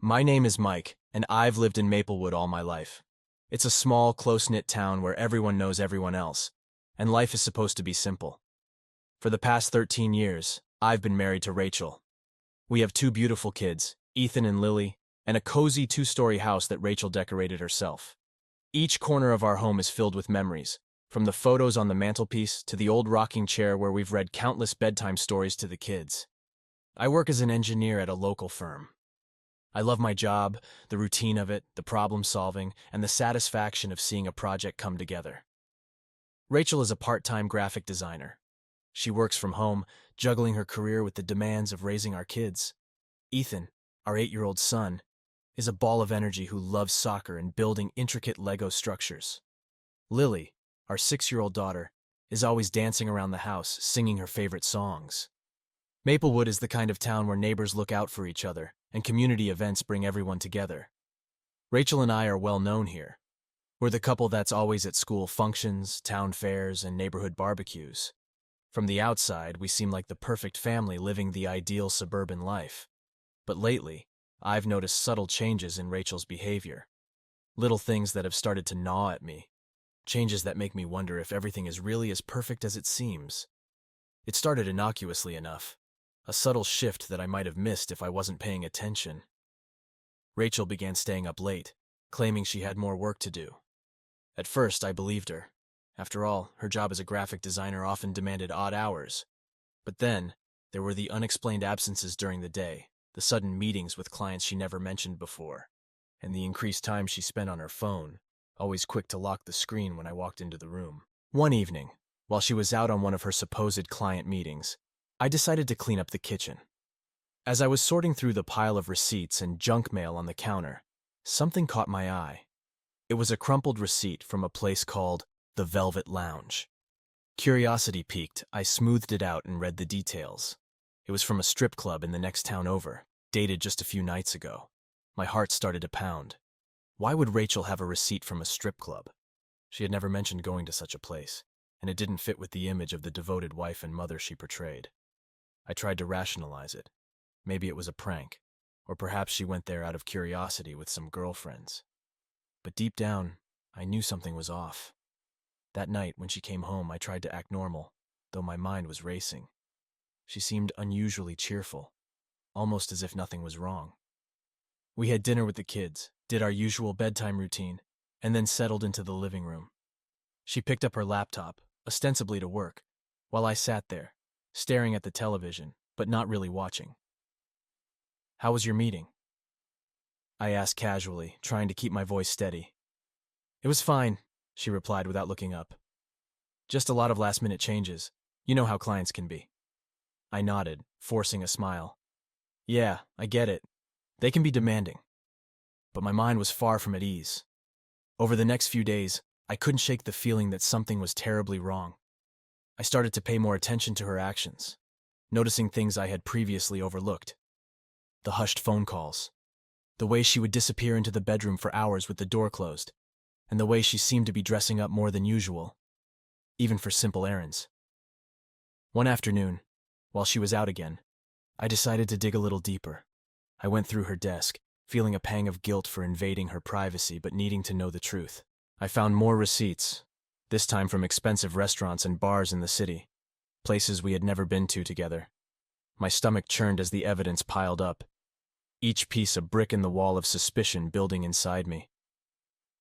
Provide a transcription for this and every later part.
My name is Mike, and I've lived in Maplewood all my life. It's a small, close-knit town where everyone knows everyone else, and life is supposed to be simple. For the past 13 years, I've been married to Rachel. We have two beautiful kids, Ethan and Lily, and a cozy two-story house that Rachel decorated herself. Each corner of our home is filled with memories, from the photos on the mantelpiece to the old rocking chair where we've read countless bedtime stories to the kids. I work as an engineer at a local firm. I love my job, the routine of it, the problem solving, and the satisfaction of seeing a project come together. Rachel is a part-time graphic designer. She works from home, juggling her career with the demands of raising our kids. Ethan, our 8-year-old son, is a ball of energy who loves soccer and building intricate Lego structures. Lily, our 6-year-old daughter, is always dancing around the house, singing her favorite songs. Maplewood is the kind of town where neighbors look out for each other, and community events bring everyone together. Rachel and I are well known here. We're the couple that's always at school functions, town fairs, and neighborhood barbecues. From the outside, we seem like the perfect family living the ideal suburban life. But lately, I've noticed subtle changes in Rachel's behavior. Little things that have started to gnaw at me. Changes that make me wonder if everything is really as perfect as it seems. It started innocuously enough. A subtle shift that I might have missed if I wasn't paying attention. Rachel began staying up late, claiming she had more work to do. At first, I believed her. After all, her job as a graphic designer often demanded odd hours. But then, there were the unexplained absences during the day, the sudden meetings with clients she never mentioned before, and the increased time she spent on her phone, always quick to lock the screen when I walked into the room. One evening, while she was out on one of her supposed client meetings, I decided to clean up the kitchen. As I was sorting through the pile of receipts and junk mail on the counter, something caught my eye. It was a crumpled receipt from a place called the Velvet Lounge. Curiosity piqued, I smoothed it out and read the details. It was from a strip club in the next town over, dated just a few nights ago. My heart started to pound. Why would Rachel have a receipt from a strip club? She had never mentioned going to such a place, and it didn't fit with the image of the devoted wife and mother she portrayed. I tried to rationalize it. Maybe it was a prank, or perhaps she went there out of curiosity with some girlfriends. But deep down, I knew something was off. That night, when she came home, I tried to act normal, though my mind was racing. She seemed unusually cheerful, almost as if nothing was wrong. We had dinner with the kids, did our usual bedtime routine, and then settled into the living room. She picked up her laptop, ostensibly to work, while I sat there, staring at the television, but not really watching. "How was your meeting?" I asked casually, trying to keep my voice steady. "It was fine," she replied without looking up. "Just a lot of last-minute changes. You know how clients can be." I nodded, forcing a smile. "Yeah, I get it. They can be demanding." But my mind was far from at ease. Over the next few days, I couldn't shake the feeling that something was terribly wrong. I started to pay more attention to her actions, noticing things I had previously overlooked. The hushed phone calls, the way she would disappear into the bedroom for hours with the door closed, and the way she seemed to be dressing up more than usual, even for simple errands. One afternoon, while she was out again, I decided to dig a little deeper. I went through her desk, feeling a pang of guilt for invading her privacy but needing to know the truth. I found more receipts, this time from expensive restaurants and bars in the city, places we had never been to together. My stomach churned as the evidence piled up, each piece a brick in the wall of suspicion building inside me.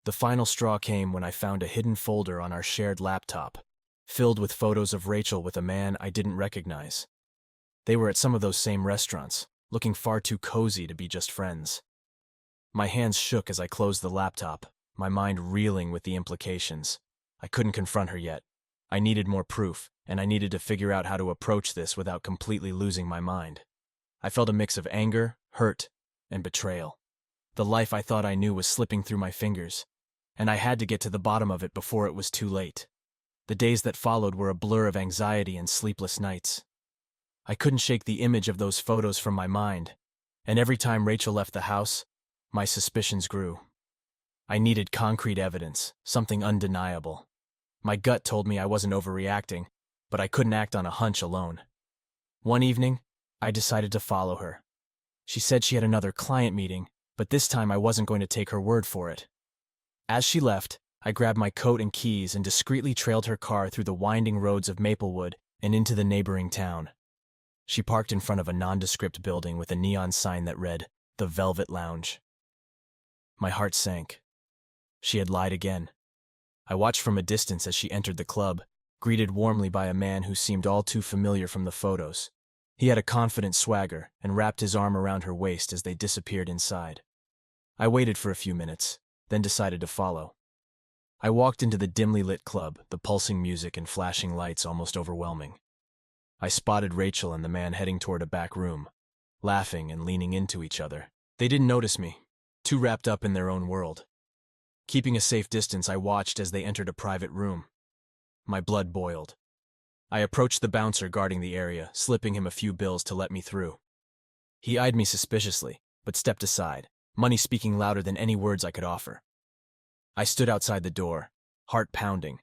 The final straw came when I found a hidden folder on our shared laptop, filled with photos of Rachel with a man I didn't recognize. They were at some of those same restaurants, looking far too cozy to be just friends. My hands shook as I closed the laptop, my mind reeling with the implications. I couldn't confront her yet. I needed more proof, and I needed to figure out how to approach this without completely losing my mind. I felt a mix of anger, hurt, and betrayal. The life I thought I knew was slipping through my fingers, and I had to get to the bottom of it before it was too late. The days that followed were a blur of anxiety and sleepless nights. I couldn't shake the image of those photos from my mind, and every time Rachel left the house, my suspicions grew. I needed concrete evidence, something undeniable. My gut told me I wasn't overreacting, but I couldn't act on a hunch alone. One evening, I decided to follow her. She said she had another client meeting, But this time I wasn't going to take her word for it. As she left, I grabbed my coat and keys and discreetly trailed her car through the winding roads of Maplewood and into the neighboring town. She parked in front of a nondescript building with a neon sign that read, "The Velvet Lounge." My heart sank. She had lied again. I watched from a distance as she entered the club, greeted warmly by a man who seemed all too familiar from the photos. He had a confident swagger and wrapped his arm around her waist as they disappeared inside. I waited for a few minutes, then decided to follow. I walked into the dimly lit club, the pulsing music and flashing lights almost overwhelming. I spotted Rachel and the man heading toward a back room, laughing and leaning into each other. They didn't notice me, too wrapped up in their own world. Keeping a safe distance, I watched as they entered a private room. My blood boiled. I approached the bouncer guarding the area, slipping him a few bills to let me through. He eyed me suspiciously, but stepped aside, money speaking louder than any words I could offer. I stood outside the door, heart pounding,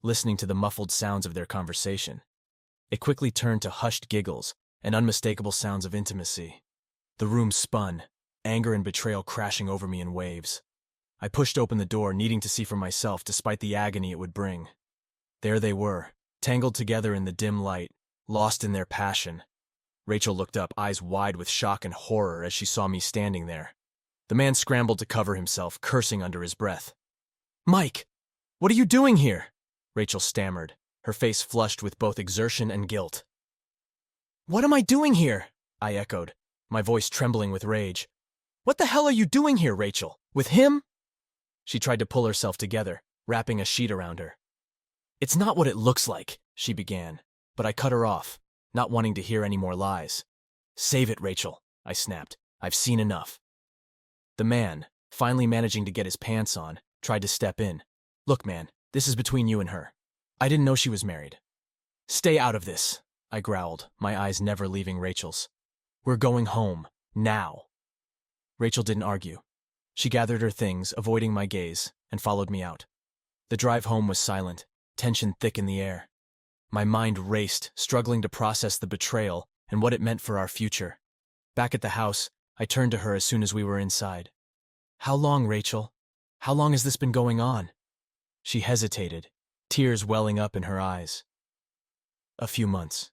listening to the muffled sounds of their conversation. It quickly turned to hushed giggles and unmistakable sounds of intimacy. The room spun, anger and betrayal crashing over me in waves. I pushed open the door, needing to see for myself despite the agony it would bring. There they were, tangled together in the dim light, lost in their passion. Rachel looked up, eyes wide with shock and horror as she saw me standing there. The man scrambled to cover himself, cursing under his breath. "Mike, what are you doing here?" Rachel stammered, her face flushed with both exertion and guilt. "What am I doing here?" I echoed, my voice trembling with rage. "What the hell are you doing here, Rachel? With him?" She tried to pull herself together, wrapping a sheet around her. "It's not what it looks like," she began, but I cut her off, not wanting to hear any more lies. "Save it, Rachel," I snapped. "I've seen enough." The man, finally managing to get his pants on, tried to step in. "Look, man, this is between you and her. I didn't know she was married." "Stay out of this," I growled, my eyes never leaving Rachel's. "We're going home, now." Rachel didn't argue. She gathered her things, avoiding my gaze, and followed me out. The drive home was silent, tension thick in the air. My mind raced, struggling to process the betrayal and what it meant for our future. Back at the house, I turned to her as soon as we were inside. "How long, Rachel? How long has this been going on?" She hesitated, tears welling up in her eyes. "A few months,"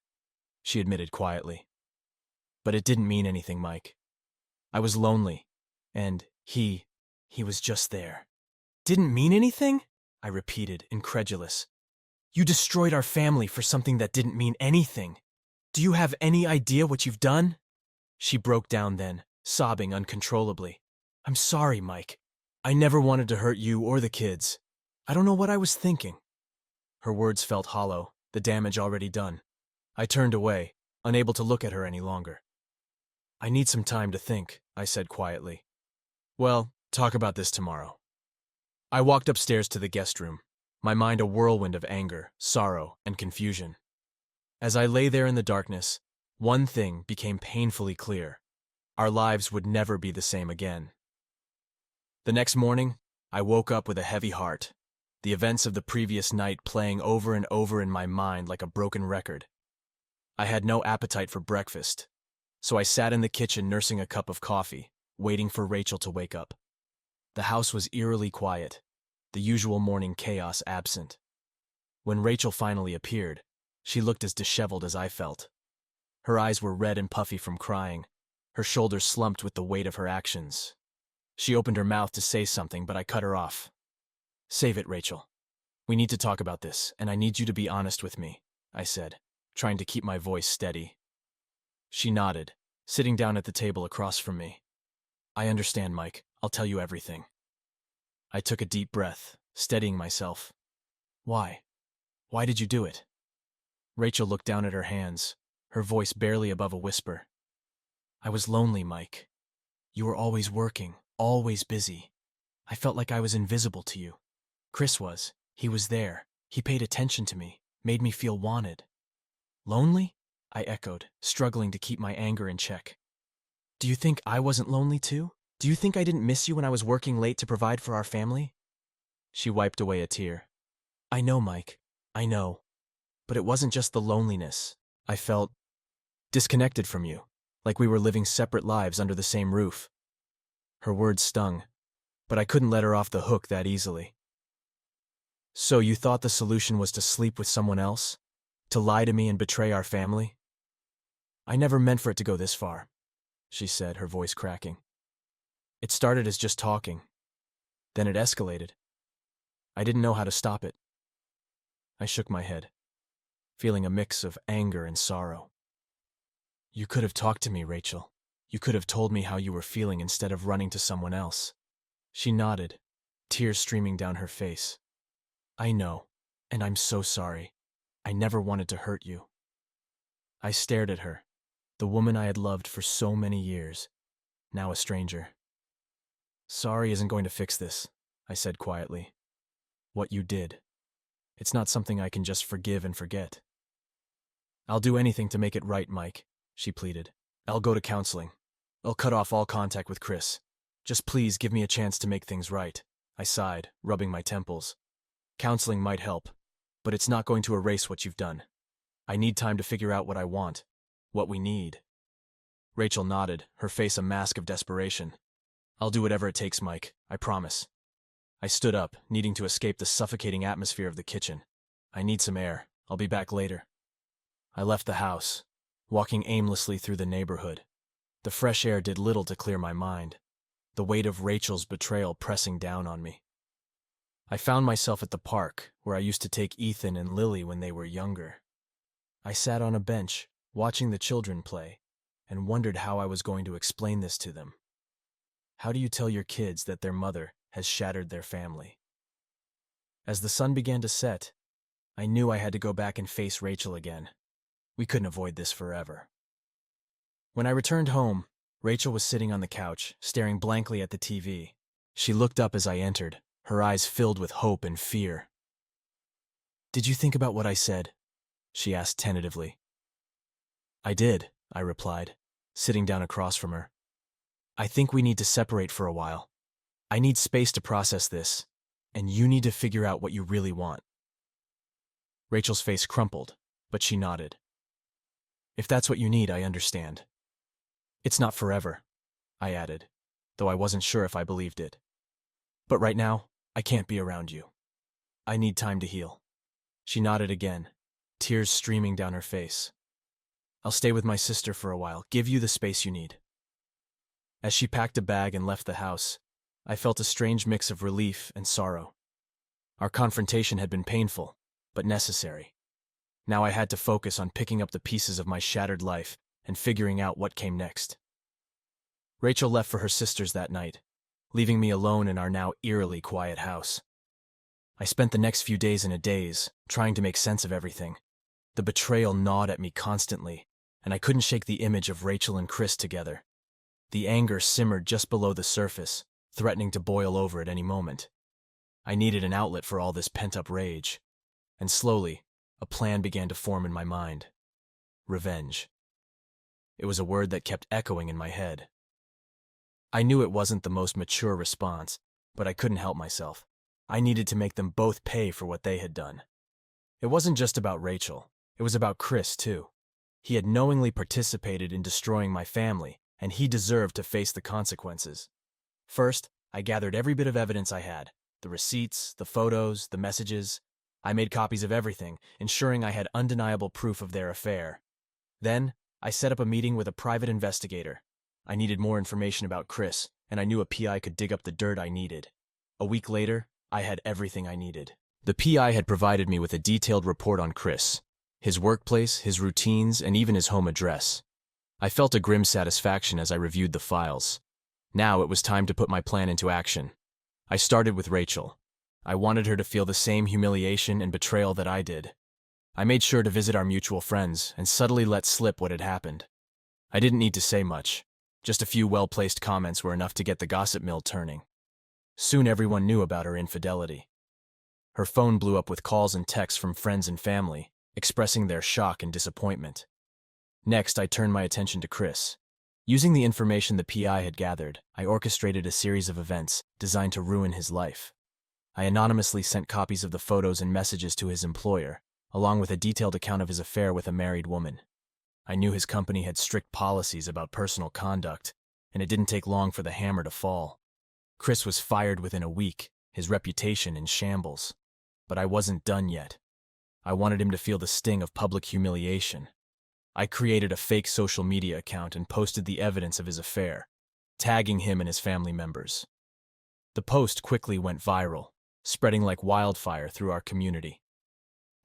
she admitted quietly. "But it didn't mean anything, Mike. I was lonely, and he was just there." "Didn't mean anything?" I repeated, incredulous. "You destroyed our family for something that didn't mean anything. Do you have any idea what you've done?" She broke down then, sobbing uncontrollably. "I'm sorry, Mike. I never wanted to hurt you or the kids. I don't know what I was thinking." Her words felt hollow, the damage already done. I turned away, unable to look at her any longer. "I need some time to think," I said quietly. "Well, talk about this tomorrow." I walked upstairs to the guest room, my mind a whirlwind of anger, sorrow, and confusion. As I lay there in the darkness, one thing became painfully clear. Our lives would never be the same again. The next morning, I woke up with a heavy heart, the events of the previous night playing over and over in my mind like a broken record. I had no appetite for breakfast, so I sat in the kitchen nursing a cup of coffee, waiting for Rachel to wake up. The house was eerily quiet, the usual morning chaos absent. When Rachel finally appeared, she looked as disheveled as I felt. Her eyes were red and puffy from crying, her shoulders slumped with the weight of her actions. She opened her mouth to say something, but I cut her off. "Save it, Rachel. We need to talk about this, and I need you to be honest with me," I said, trying to keep my voice steady. She nodded, sitting down at the table across from me. "I understand, Mike. I'll tell you everything." I took a deep breath, steadying myself. "Why? Why did you do it?" Rachel looked down at her hands, her voice barely above a whisper. "I was lonely, Mike. You were always working, always busy. I felt like I was invisible to you. Chris was. He was there. He paid attention to me, made me feel wanted." "Lonely?" I echoed, struggling to keep my anger in check. "Do you think I wasn't lonely too? Do you think I didn't miss you when I was working late to provide for our family?" She wiped away a tear. "I know, Mike. I know. But it wasn't just the loneliness. I felt disconnected from you, like we were living separate lives under the same roof." Her words stung, but I couldn't let her off the hook that easily. So you thought the solution was to sleep with someone else? To lie to me and betray our family? I never meant for it to go this far, she said, her voice cracking. It started as just talking. Then it escalated. I didn't know how to stop it. I shook my head, feeling a mix of anger and sorrow. You could have talked to me, Rachel. You could have told me how you were feeling instead of running to someone else. She nodded, tears streaming down her face. I know, and I'm so sorry. I never wanted to hurt you. I stared at her, the woman I had loved for so many years, now a stranger. Sorry isn't going to fix this, I said quietly. What you did. It's not something I can just forgive and forget. I'll do anything to make it right, Mike, she pleaded. I'll go to counseling. I'll cut off all contact with Chris. Just please give me a chance to make things right. I sighed, rubbing my temples. Counseling might help, but it's not going to erase what you've done. I need time to figure out what I want, what we need. Rachel nodded, her face a mask of desperation. I'll do whatever it takes, Mike, I promise. I stood up, needing to escape the suffocating atmosphere of the kitchen. I need some air. I'll be back later. I left the house, walking aimlessly through the neighborhood. The fresh air did little to clear my mind, the weight of Rachel's betrayal pressing down on me. I found myself at the park, where I used to take Ethan and Lily when they were younger. I sat on a bench, watching the children play, and wondered how I was going to explain this to them. How do you tell your kids that their mother has shattered their family? As the sun began to set, I knew I had to go back and face Rachel again. We couldn't avoid this forever. When I returned home, Rachel was sitting on the couch, staring blankly at the TV. She looked up as I entered, her eyes filled with hope and fear. Did you think about what I said? She asked tentatively. I did, I replied, sitting down across from her. I think we need to separate for a while. I need space to process this, and you need to figure out what you really want. Rachel's face crumpled, but she nodded. If that's what you need, I understand. It's not forever, I added, though I wasn't sure if I believed it. But right now, I can't be around you. I need time to heal. She nodded again, tears streaming down her face. I'll stay with my sister for a while, give you the space you need. As she packed a bag and left the house, I felt a strange mix of relief and sorrow. Our confrontation had been painful, but necessary. Now I had to focus on picking up the pieces of my shattered life and figuring out what came next. Rachel left for her sister's that night, leaving me alone in our now eerily quiet house. I spent the next few days in a daze, trying to make sense of everything. The betrayal gnawed at me constantly, and I couldn't shake the image of Rachel and Chris together. The anger simmered just below the surface, threatening to boil over at any moment. I needed an outlet for all this pent-up rage, and slowly, a plan began to form in my mind. Revenge. It was a word that kept echoing in my head. I knew it wasn't the most mature response, but I couldn't help myself. I needed to make them both pay for what they had done. It wasn't just about Rachel, it was about Chris, too. He had knowingly participated in destroying my family, and he deserved to face the consequences. First, I gathered every bit of evidence I had, the receipts, the photos, the messages. I made copies of everything, ensuring I had undeniable proof of their affair. Then, I set up a meeting with a private investigator. I needed more information about Chris, and I knew a PI could dig up the dirt I needed. A week later, I had everything I needed. The PI had provided me with a detailed report on Chris, his workplace, his routines, and even his home address. I felt a grim satisfaction as I reviewed the files. Now it was time to put my plan into action. I started with Rachel. I wanted her to feel the same humiliation and betrayal that I did. I made sure to visit our mutual friends and subtly let slip what had happened. I didn't need to say much. Just a few well-placed comments were enough to get the gossip mill turning. Soon everyone knew about her infidelity. Her phone blew up with calls and texts from friends and family, expressing their shock and disappointment. Next, I turned my attention to Chris. Using the information the PI had gathered, I orchestrated a series of events designed to ruin his life. I anonymously sent copies of the photos and messages to his employer, along with a detailed account of his affair with a married woman. I knew his company had strict policies about personal conduct, and it didn't take long for the hammer to fall. Chris was fired within a week, his reputation in shambles. But I wasn't done yet. I wanted him to feel the sting of public humiliation. I created a fake social media account and posted the evidence of his affair, tagging him and his family members. The post quickly went viral, spreading like wildfire through our community.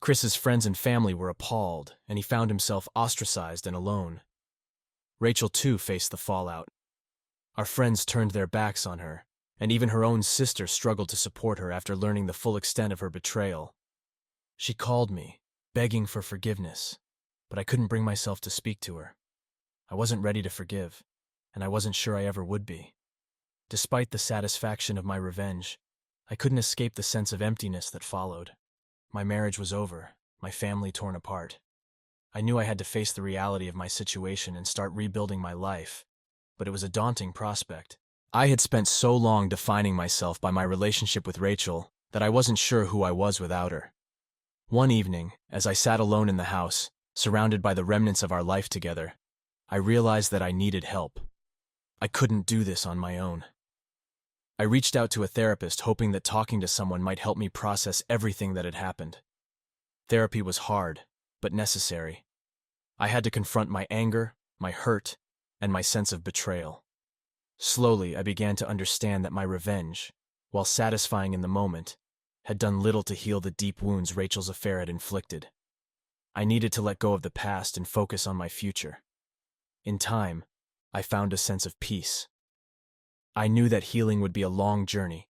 Chris's friends and family were appalled, and he found himself ostracized and alone. Rachel, too, faced the fallout. Our friends turned their backs on her, and even her own sister struggled to support her after learning the full extent of her betrayal. She called me, begging for forgiveness, but I couldn't bring myself to speak to her. I wasn't ready to forgive, and I wasn't sure I ever would be. Despite the satisfaction of my revenge, I couldn't escape the sense of emptiness that followed. My marriage was over, my family torn apart. I knew I had to face the reality of my situation and start rebuilding my life, but it was a daunting prospect. I had spent so long defining myself by my relationship with Rachel that I wasn't sure who I was without her. One evening, as I sat alone in the house, surrounded by the remnants of our life together, I realized that I needed help. I couldn't do this on my own. I reached out to a therapist, hoping that talking to someone might help me process everything that had happened. Therapy was hard, but necessary. I had to confront my anger, my hurt, and my sense of betrayal. Slowly, I began to understand that my revenge, while satisfying in the moment, had done little to heal the deep wounds Rachel's affair had inflicted. I needed to let go of the past and focus on my future. In time, I found a sense of peace. I knew that healing would be a long journey,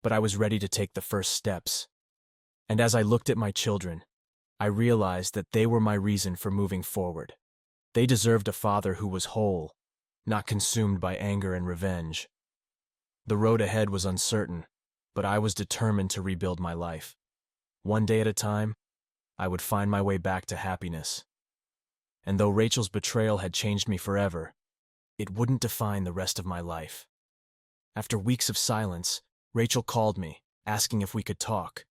but I was ready to take the first steps. And as I looked at my children, I realized that they were my reason for moving forward. They deserved a father who was whole, not consumed by anger and revenge. The road ahead was uncertain, but I was determined to rebuild my life. One day at a time, I would find my way back to happiness. And though Rachel's betrayal had changed me forever, it wouldn't define the rest of my life. After weeks of silence, Rachel called me, asking if we could talk.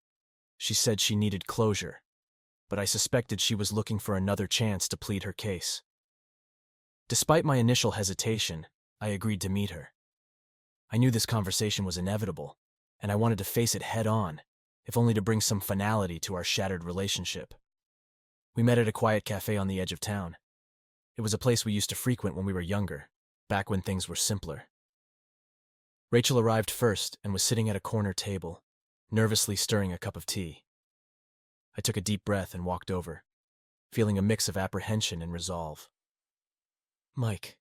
She said she needed closure, but I suspected she was looking for another chance to plead her case. Despite my initial hesitation, I agreed to meet her. I knew this conversation was inevitable, and I wanted to face it head-on, if only to bring some finality to our shattered relationship. We met at a quiet cafe on the edge of town. It was a place we used to frequent when we were younger, back when things were simpler. Rachel arrived first and was sitting at a corner table, nervously stirring a cup of tea. I took a deep breath and walked over, feeling a mix of apprehension and resolve. "Mike,"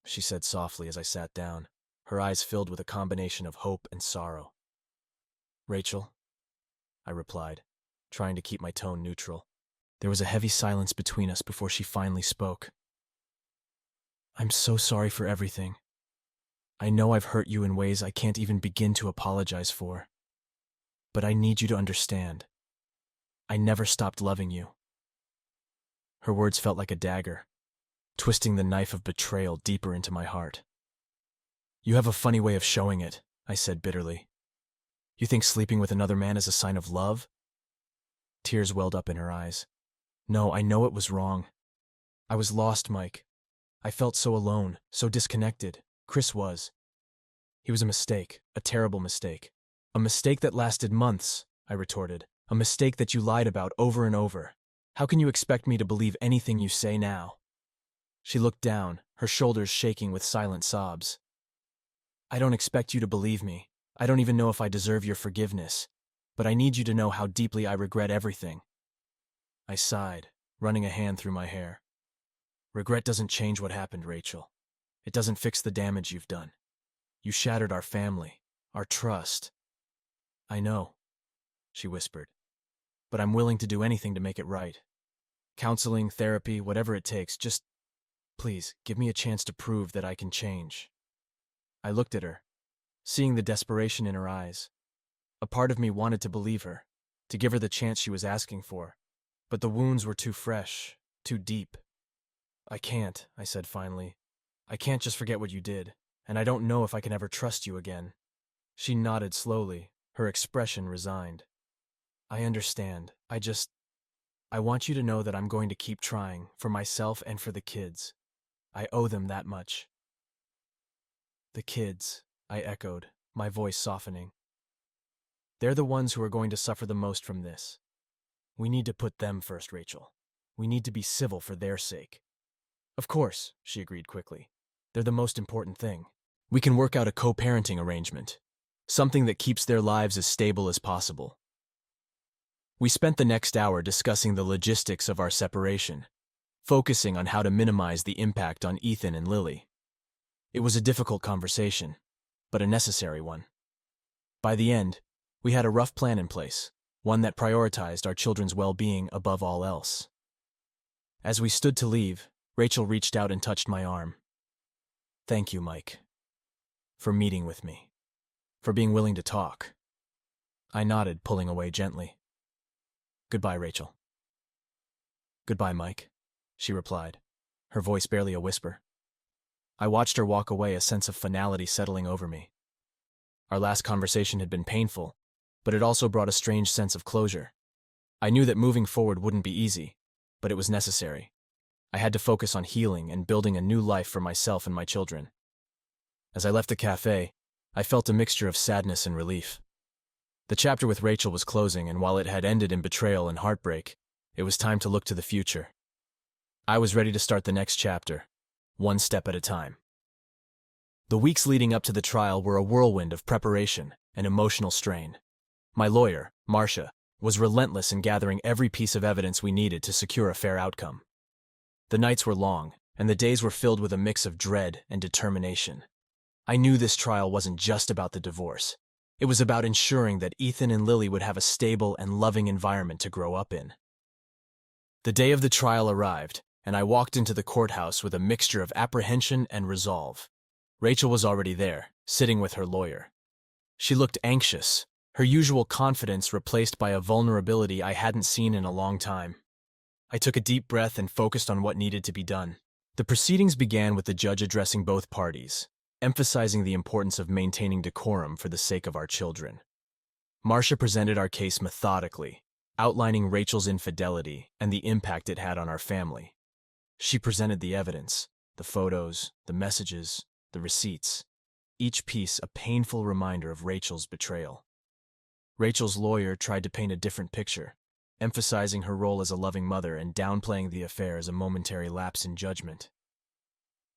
she said softly as I sat down, her eyes filled with a combination of hope and sorrow. "Rachel," I replied, trying to keep my tone neutral. There was a heavy silence between us before she finally spoke. "I'm so sorry for everything. I know I've hurt you in ways I can't even begin to apologize for. But I need you to understand. I never stopped loving you." Her words felt like a dagger, twisting the knife of betrayal deeper into my heart. "You have a funny way of showing it," I said bitterly. "You think sleeping with another man is a sign of love?" Tears welled up in her eyes. "No, I know it was wrong. I was lost, Mike. I felt so alone, so disconnected. Chris was. He was a mistake, a terrible mistake. A mistake that lasted months," I retorted. "A mistake that you lied about over and over. How can you expect me to believe anything you say now?" She looked down, her shoulders shaking with silent sobs. "I don't expect you to believe me. I don't even know if I deserve your forgiveness. But I need you to know how deeply I regret everything." I sighed, running a hand through my hair. "Regret doesn't change what happened, Rachel. It doesn't fix the damage you've done. You shattered our family, our trust." "I know," she whispered, "but I'm willing to do anything to make it right. Counseling, therapy, whatever it takes, just, please, give me a chance to prove that I can change." I looked at her, seeing the desperation in her eyes. A part of me wanted to believe her, to give her the chance she was asking for, but the wounds were too fresh, too deep. "I can't," I said finally. "I can't just forget what you did, and I don't know if I can ever trust you again." She nodded slowly, her expression resigned. "I understand. I want you to know that I'm going to keep trying, for myself and for the kids. I owe them that much." The kids, I echoed, my voice softening. They're the ones who are going to suffer the most from this. We need to put them first, Rachel. We need to be civil for their sake. Of course, she agreed quickly. They're the most important thing. We can work out a co-parenting arrangement, something that keeps their lives as stable as possible. We spent the next hour discussing the logistics of our separation, focusing on how to minimize the impact on Ethan and Lily. It was a difficult conversation, but a necessary one. By the end, we had a rough plan in place, one that prioritized our children's well-being above all else. As we stood to leave, Rachel reached out and touched my arm. Thank you, Mike, for meeting with me, for being willing to talk. I nodded, pulling away gently. Goodbye, Rachel. Goodbye, Mike, she replied, her voice barely a whisper. I watched her walk away, a sense of finality settling over me. Our last conversation had been painful, but it also brought a strange sense of closure. I knew that moving forward wouldn't be easy, but it was necessary. I had to focus on healing and building a new life for myself and my children. As I left the cafe, I felt a mixture of sadness and relief. The chapter with Rachel was closing, and while it had ended in betrayal and heartbreak, it was time to look to the future. I was ready to start the next chapter, one step at a time. The weeks leading up to the trial were a whirlwind of preparation and emotional strain. My lawyer, Marcia, was relentless in gathering every piece of evidence we needed to secure a fair outcome. The nights were long, and the days were filled with a mix of dread and determination. I knew this trial wasn't just about the divorce. It was about ensuring that Ethan and Lily would have a stable and loving environment to grow up in. The day of the trial arrived, and I walked into the courthouse with a mixture of apprehension and resolve. Rachel was already there, sitting with her lawyer. She looked anxious, her usual confidence replaced by a vulnerability I hadn't seen in a long time. I took a deep breath and focused on what needed to be done. The proceedings began with the judge addressing both parties, emphasizing the importance of maintaining decorum for the sake of our children. Marcia presented our case methodically, outlining Rachel's infidelity and the impact it had on our family. She presented the evidence, the photos, the messages, the receipts, each piece a painful reminder of Rachel's betrayal. Rachel's lawyer tried to paint a different picture, emphasizing her role as a loving mother and downplaying the affair as a momentary lapse in judgment.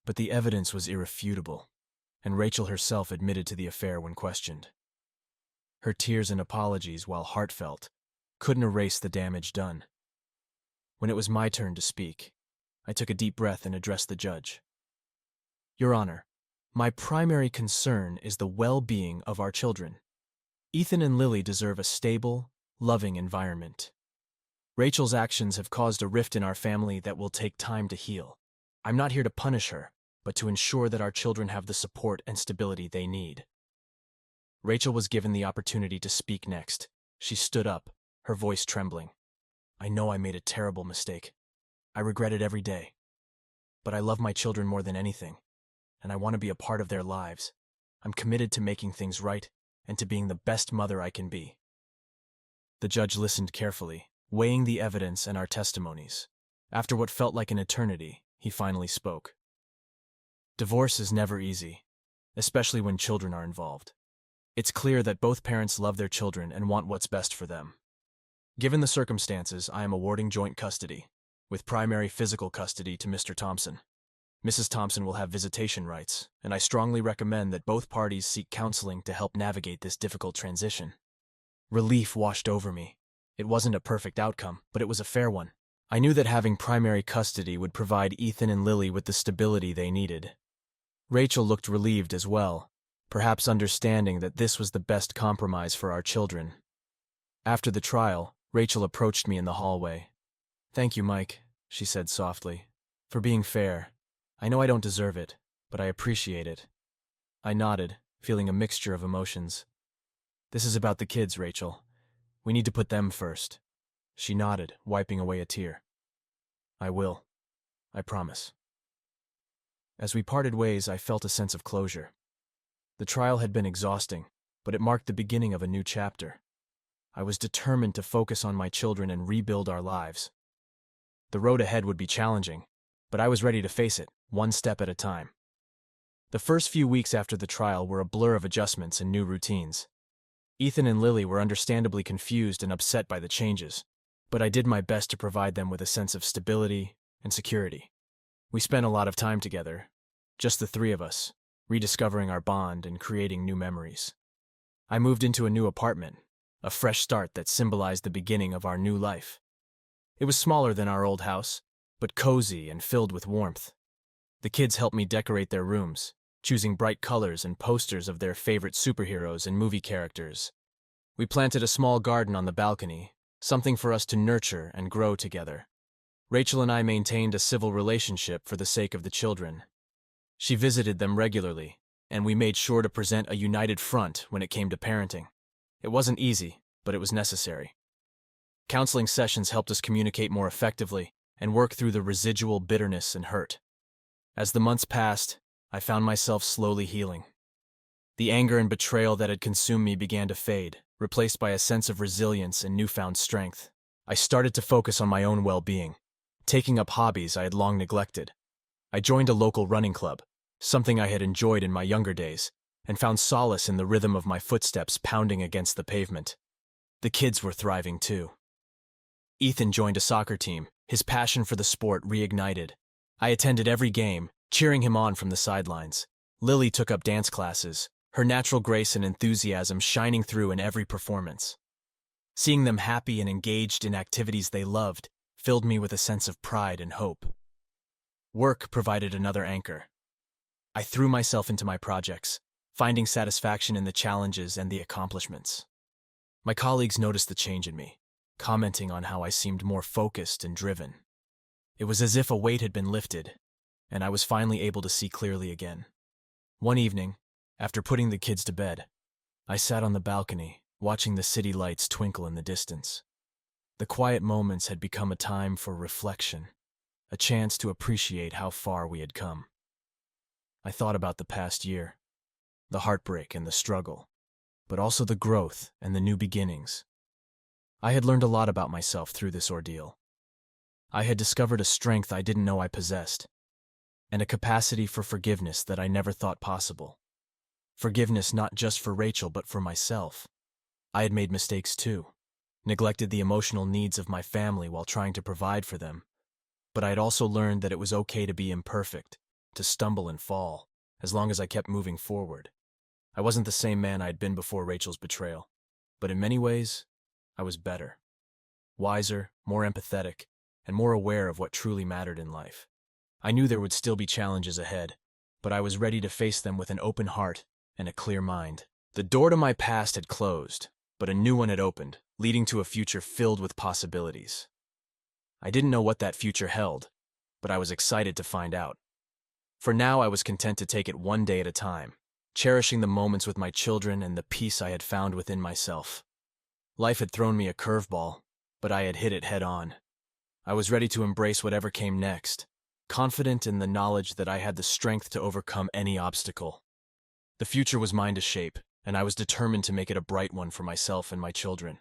But the evidence was irrefutable, and Rachel herself admitted to the affair when questioned. Her tears and apologies, while heartfelt, couldn't erase the damage done. When it was my turn to speak, I took a deep breath and addressed the judge. Your Honor, my primary concern is the well-being of our children. Ethan and Lily deserve a stable, loving environment. Rachel's actions have caused a rift in our family that will take time to heal. I'm not here to punish her, but to ensure that our children have the support and stability they need. Rachel was given the opportunity to speak next. She stood up, her voice trembling. I know I made a terrible mistake. I regret it every day. But I love my children more than anything, and I want to be a part of their lives. I'm committed to making things right and to being the best mother I can be. The judge listened carefully, weighing the evidence and our testimonies. After what felt like an eternity, he finally spoke. Divorce is never easy, especially when children are involved. It's clear that both parents love their children and want what's best for them. Given the circumstances, I am awarding joint custody, with primary physical custody to Mr. Thompson. Mrs. Thompson will have visitation rights, and I strongly recommend that both parties seek counseling to help navigate this difficult transition. Relief washed over me. It wasn't a perfect outcome, but it was a fair one. I knew that having primary custody would provide Ethan and Lily with the stability they needed. Rachel looked relieved as well, perhaps understanding that this was the best compromise for our children. After the trial, Rachel approached me in the hallway. Thank you, Mike, she said softly, for being fair. I know I don't deserve it, but I appreciate it. I nodded, feeling a mixture of emotions. This is about the kids, Rachel. We need to put them first. She nodded, wiping away a tear. I will. I promise. As we parted ways, I felt a sense of closure. The trial had been exhausting, but it marked the beginning of a new chapter. I was determined to focus on my children and rebuild our lives. The road ahead would be challenging, but I was ready to face it, one step at a time. The first few weeks after the trial were a blur of adjustments and new routines. Ethan and Lily were understandably confused and upset by the changes, but I did my best to provide them with a sense of stability and security. We spent a lot of time together, just the three of us, rediscovering our bond and creating new memories. I moved into a new apartment, a fresh start that symbolized the beginning of our new life. It was smaller than our old house, but cozy and filled with warmth. The kids helped me decorate their rooms, choosing bright colors and posters of their favorite superheroes and movie characters. We planted a small garden on the balcony, something for us to nurture and grow together. Rachel and I maintained a civil relationship for the sake of the children. She visited them regularly, and we made sure to present a united front when it came to parenting. It wasn't easy, but it was necessary. Counseling sessions helped us communicate more effectively and work through the residual bitterness and hurt. As the months passed, I found myself slowly healing. The anger and betrayal that had consumed me began to fade, replaced by a sense of resilience and newfound strength. I started to focus on my own well-being, taking up hobbies I had long neglected. I joined a local running club, something I had enjoyed in my younger days, and found solace in the rhythm of my footsteps pounding against the pavement. The kids were thriving too. Ethan joined a soccer team, his passion for the sport reignited. I attended every game, cheering him on from the sidelines. Lily took up dance classes, her natural grace and enthusiasm shining through in every performance. Seeing them happy and engaged in activities they loved filled me with a sense of pride and hope. Work provided another anchor. I threw myself into my projects, finding satisfaction in the challenges and the accomplishments. My colleagues noticed the change in me, commenting on how I seemed more focused and driven. It was as if a weight had been lifted, and I was finally able to see clearly again. One evening, after putting the kids to bed, I sat on the balcony, watching the city lights twinkle in the distance. The quiet moments had become a time for reflection, a chance to appreciate how far we had come. I thought about the past year, the heartbreak and the struggle, but also the growth and the new beginnings. I had learned a lot about myself through this ordeal. I had discovered a strength I didn't know I possessed, and a capacity for forgiveness that I never thought possible. Forgiveness not just for Rachel but for myself. I had made mistakes too, neglected the emotional needs of my family while trying to provide for them, but I had also learned that it was okay to be imperfect, to stumble and fall, as long as I kept moving forward. I wasn't the same man I had been before Rachel's betrayal, but in many ways, I was better, wiser, more empathetic, and more aware of what truly mattered in life. I knew there would still be challenges ahead, but I was ready to face them with an open heart and a clear mind. The door to my past had closed, but a new one had opened, leading to a future filled with possibilities. I didn't know what that future held, but I was excited to find out. For now, I was content to take it one day at a time, cherishing the moments with my children and the peace I had found within myself. Life had thrown me a curveball, but I had hit it head on. I was ready to embrace whatever came next, confident in the knowledge that I had the strength to overcome any obstacle. The future was mine to shape, and I was determined to make it a bright one for myself and my children.